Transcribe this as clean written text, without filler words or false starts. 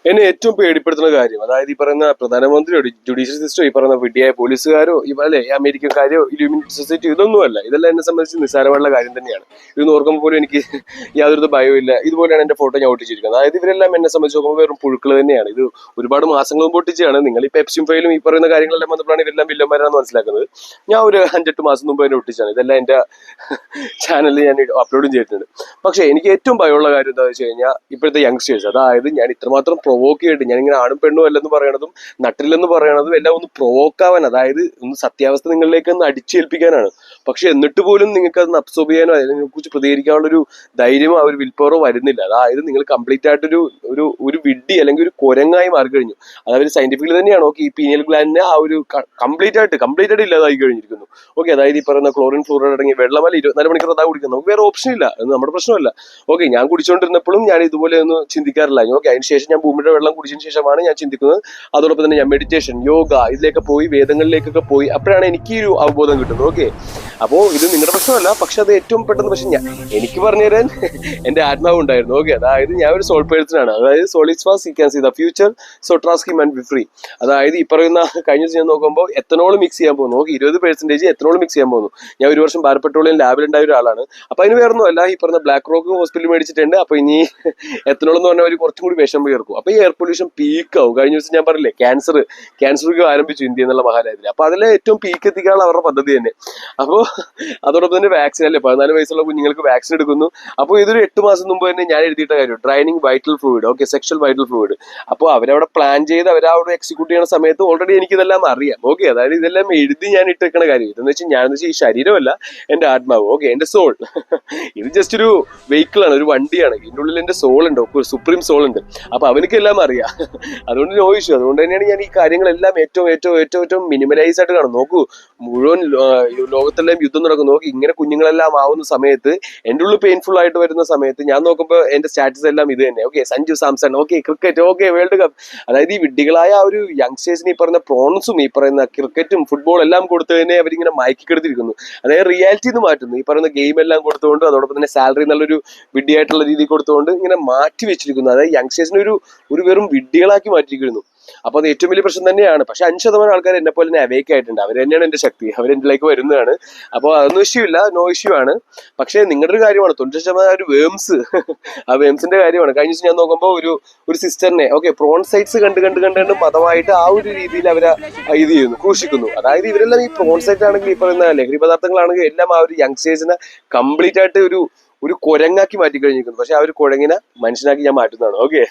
എന്നെ ഏറ്റവും പേടിപ്പെടുത്തുന്ന കാര്യം, അതായത് ഈ പറയുന്ന പ്രധാനമന്ത്രിയോ ജുഡീഷ്യൽ സിസ്റ്റമോ ഈ പറയുന്ന വിഡ്ഢിയായ പോലീസുകാരോ അല്ലെ അമേരിക്കക്കാരോ ഇലുമിനേറ്റ് സൊസൈറ്റി ഇതൊന്നുമല്ല. ഇതെല്ലാം എന്നെ സംബന്ധിച്ച് നിസ്സാരമുള്ള കാര്യം തന്നെയാണ്. ഇതൊന്നും ഓർക്കുമ്പോൾ പോലും എനിക്ക് യാതൊരു ഭയവും ഇല്ല. ഇതുപോലെയാണ് എന്റെ ഫോട്ടോ ഞാൻ ഒട്ടിച്ചിരിക്കുന്നത്. അതായത് ഇവരെല്ലാം എന്നെ സംബന്ധിച്ച് നോക്കുമ്പോൾ വെറും പുഴുക്കൾ തന്നെയാണ്. ഇത് ഒരുപാട് മാസങ്ങൾ മുമ്പ് ഒട്ടിച്ചാണ്. നിങ്ങൾ ഈ പെപ്സിയും ഫയലും ഈ പറയുന്ന കാര്യങ്ങളെല്ലാം വന്നപ്പോഴാണ് ഇവരെല്ലാം വില്ലന്മാരാണെന്ന് മനസ്സിലാക്കുന്നത്. ഞാൻ ഒരു 5-8 മാസം മുമ്പ് തന്നെ ഒട്ടിച്ചാണ്. ഇതെല്ലാം എന്റെ ചാനലിൽ ഞാൻ അപ്ലോഡും ചെയ്തിട്ടുണ്ട്. പക്ഷെ എനിക്ക് ഏറ്റവും ഭയമുള്ള കാര്യം എന്താണെന്ന് വെച്ച് കഴിഞ്ഞാൽ ഇപ്പോഴത്തെ യങ്സ്റ്റേഴ്സ്, അതായത് ഞാൻ ഇത്രമാത്രം പ്രൊവോക്ക് ചെയ്തിട്ട് ഞാൻ ഇങ്ങനെ ആണും പെണ്ണും അല്ലെന്ന് പറയണതും നട്ടില്ലെന്ന് പറയണതും എല്ലാം ഒന്ന് പ്രൊവോക്കാവാൻ, അതായത് ഒന്ന് സത്യാവസ്ഥ നിങ്ങളിലേക്ക് ഒന്ന് അടിച്ചേൽപ്പിക്കാനാണ്. പക്ഷെ എന്നിട്ട് പോലും നിങ്ങൾക്ക് അത് അബ്സോർബ് ചെയ്യാനോ അതിനെ കുറിച്ച് പ്രതികരിക്കാനുള്ള ഒരു ധൈര്യമോ ആ ഒരു വിൽ പവറോ വരുന്നില്ല. അതായത് നിങ്ങൾ കംപ്ലീറ്റ് ആയിട്ടൊരു ഒരു ഒരു വിഡ്ഢി അല്ലെങ്കിൽ ഒരു കുരങ്ങായി മാറി കഴിഞ്ഞു. അതായത് സയന്റിഫിക്കലി തന്നെയാണ്. ഓക്കെ, ഈ പീനിയൽ ഗ്ലാൻഡിനെ ആ ഒരു കംപ്ലീറ്റ് ആയിട്ട് ഇല്ലാതായി കഴിഞ്ഞിരിക്കുന്നു. ഓക്കെ, അതായത് ഈ പറയുന്ന ക്ലോറിൻ ഫ്ലൂറൈഡ് അടങ്ങിയ വെള്ളമല്ല 24 മണിക്കൂർ അതാ കുടിക്കുന്നത്. നമുക്ക് വേറെ ഓപ്ഷൻ ഇല്ല, അത് നമ്മുടെ പ്രശ്നമല്ല. ഓക്കെ, ഞാൻ കുടിച്ചുകൊണ്ടിരുന്നപ്പോഴും ഞാൻ ഇതുപോലെ ഒന്നും ചിന്തിക്കാറില്ല. ഓക്കെ, അതിന് ശേഷം ഞാൻ ഭൂമിയുടെ വെള്ളം കുടിച്ചതിന് ശേഷമാണ് ഞാൻ ചിന്തിക്കുന്നത്. അതോടൊപ്പം തന്നെ ഞാൻ മെഡിറ്റേഷൻ, യോഗ ഇതിലേക്ക് പോയി, വേദങ്ങളിലേക്കൊക്കെ പോയി, അപ്പോഴാണ് എനിക്ക് ഒരു അവബോധം കിട്ടുന്നത്. ഓക്കെ, അപ്പോൾ ഇത് നിങ്ങളുടെ പ്രശ്നമല്ല, പക്ഷെ അത് ഏറ്റവും പെട്ടെന്ന് പക്ഷെ എനിക്ക് പറഞ്ഞു തരാൻ എന്റെ ആത്മാവ് ഉണ്ടായിരുന്നു. ഓക്കെ, അതായത് ഞാൻ ഒരു സോൾ പേഴ്സൺ ആണ്. അതായത് soul is fast, you can see the future, so trust him and be free. അതായത് ഈ പറയുന്ന കഴിഞ്ഞ ദിവസം ഞാൻ നോക്കുമ്പോൾ എത്തനോൾ മിക്സ് ചെയ്യാൻ പോകുന്നു. ഓക്കെ, 20% എത്തനോൾ മിക്സ് ചെയ്യാൻ പോകുന്നു. ഞാൻ ഒരു വർഷം ഭാരത് പെട്രോളിയം ലാബിലുണ്ടായ ഒരാളാണ്. അപ്പൊ അതിന് വേറൊന്നും അല്ല, ഈ പറഞ്ഞ ബ്ലാക്ക് റോക്ക് ഹോസ്പിറ്റലിൽ മേടിച്ചിട്ടുണ്ട്. അപ്പൊ ഇനി എത്തനോൾ എന്ന് പറഞ്ഞാൽ ഒരു കുറച്ചും കൂടി വിഷം ചേർക്കും. അപ്പൊ ഈ എയർ പൊല്യൂഷൻ പീക്കാവും. കഴിഞ്ഞ ദിവസം ഞാൻ പറഞ്ഞില്ലേ, ക്യാൻസർ ആരംഭിച്ചു ഇന്ത്യ എന്നുള്ള മഹാരാജ്യത്തിൽ. അപ്പൊ അതിലെ ഏറ്റവും പീക്ക് എത്തിക്കാനുള്ള അവരുടെ പദ്ധതി തന്നെ. അപ്പോൾ അതോടൊപ്പം തന്നെ വാക്സിൻ അല്ലേ, 14 വയസ്സുള്ള കുഞ്ഞുങ്ങൾക്ക് വാക്സിൻ എടുക്കുന്നു. അപ്പോൾ ഇതൊരു 8 മാസം മുമ്പ് തന്നെ ഞാൻ എഴുതിയിട്ട കാര്യം, draining vital fluid, okay, sexual vital fluid. അപ്പോൾ അവരവിടെ പ്ലാൻ ചെയ്ത് അവരവിടെ എക്സിക്യൂട്ട് ചെയ്യുന്ന സമയത്ത് ഓൾറെഡി എനിക്കിതെല്ലാം അറിയാം. ഓക്കെ, അതായത് ഇതെല്ലാം എഴുതി ഞാൻ ഇട്ടേക്കണ കാര്യം. ഇതെന്ന് വെച്ചാൽ ഞാനെന്ന് വെച്ചാൽ ഈ ശരീരമല്ല, എന്റെ ആത്മാവ്, ഓക്കെ, എന്റെ സോൾ. ഇത് ജസ്റ്റ് ഒരു വെഹിക്കിളാണ്, ഒരു വണ്ടിയാണ്. ഇതിൻ്റെ ഉള്ളിൽ എന്റെ സോൾ ഉണ്ട്, ഒരു സുപ്രീം സോൾ ഉണ്ട്. അപ്പൊ അവനക്ക് എല്ലാം അറിയാം. അതുകൊണ്ട് നോ ഇഷ്യൂ. അതുകൊണ്ട് തന്നെയാണ് ഞാൻ ഈ കാര്യങ്ങളെല്ലാം ഏറ്റവും ഏറ്റവും ഏറ്റവും ഏറ്റവും മിനിമലൈസ് ആയിട്ട് കാണും. നോക്കൂ, മുഴുവൻ ലോകത്തെല്ലാം യുദ്ധം നടക്കും. നോക്കി, ഇങ്ങനെ കുഞ്ഞുങ്ങളെല്ലാം ആവുന്ന സമയത്ത് എന്റെ ഉള്ളിൽ പെയിൻഫുൾ ആയിട്ട് വരുന്ന സമയത്ത് ഞാൻ നോക്കുമ്പോൾ എന്റെ സ്റ്റാറ്റസ് എല്ലാം ഇത് തന്നെ. Okay, Sanju Samson, okay, cricket, okay, world cup. അതായത് ഈ വിഡ്ഢികളായ ആ ഒരു യങ്സ്റ്റേഴ്സിന് ഈ പറയുന്ന പ്രോൺസും ഈ പറയുന്ന ക്രിക്കറ്റും ഫുട്ബോൾ എല്ലാം കൊടുത്തു തന്നെ അവരിങ്ങനെ മയക്കിക്കെടുത്തിരിക്കുന്നു. അതായത് റിയാലിറ്റി എന്ന് മാറ്റുന്നു. ഈ പറയുന്ന ഗെയിം എല്ലാം കൊടുത്തുകൊണ്ട് അതോടൊപ്പം തന്നെ സാലറി നല്ലൊരു വിഡ്ഢിയായിട്ടുള്ള രീതിയിൽ കൊടുത്തുകൊണ്ട് ഇങ്ങനെ മാറ്റി വെച്ചിരിക്കുന്നു. അതായത് യങ്സ്റ്റേഴ്സിനെ ഒരു വെറും വിഡ്ഢികളാക്കി മാറ്റിയിരിക്കുന്നു. അപ്പൊ അത് ഏറ്റവും വലിയ പ്രശ്നം തന്നെയാണ്. പക്ഷെ 5% ആൾക്കാർ എന്നെ പോലെ തന്നെ അവേക്ക് ആയിട്ടുണ്ട്. അവർ തന്നെയാണ് എന്റെ ശക്തി. അവർ എന്നിലേക്ക് വരുന്നതാണ്. അപ്പോൾ അതൊന്നും ഇഷ്യൂ ഇല്ല, നോ ഇഷ്യൂ ആണ്. പക്ഷെ നിങ്ങളുടെ ഒരു കാര്യമാണ് 90% ഒരു വേംസ്, ആ വേംസിന്റെ കാര്യമാണ്. കഴിഞ്ഞ ദിവസം ഞാൻ നോക്കുമ്പോൾ ഒരു സിസ്റ്ററിനെ, ഓക്കെ, പ്രോൺ സൈറ്റ്സ് കണ്ട് മതമായിട്ട് ആ ഒരു രീതിയിൽ അവരെ ഇത് ചെയ്യുന്നു, ക്രൂശിക്കുന്നു. അതായത് ഇവരെല്ലാം ഈ പ്രോൺ സൈറ്റ് ആണെങ്കിൽ ഈ പറയുന്ന ലഹരി പദാർത്ഥങ്ങളാണെങ്കിൽ എല്ലാം ആ ഒരു യങ്സ്റ്റേഴ്സിനെ കംപ്ലീറ്റ് ആയിട്ട് ഒരു കുരങ്ങാക്കി മാറ്റി കഴിഞ്ഞിരിക്കുന്നു. പക്ഷെ ആ ഒരു കുരങ്ങിനെ മനുഷ്യനാക്കി ഞാൻ മാറ്റുന്നതാണ്. ഓക്കെ.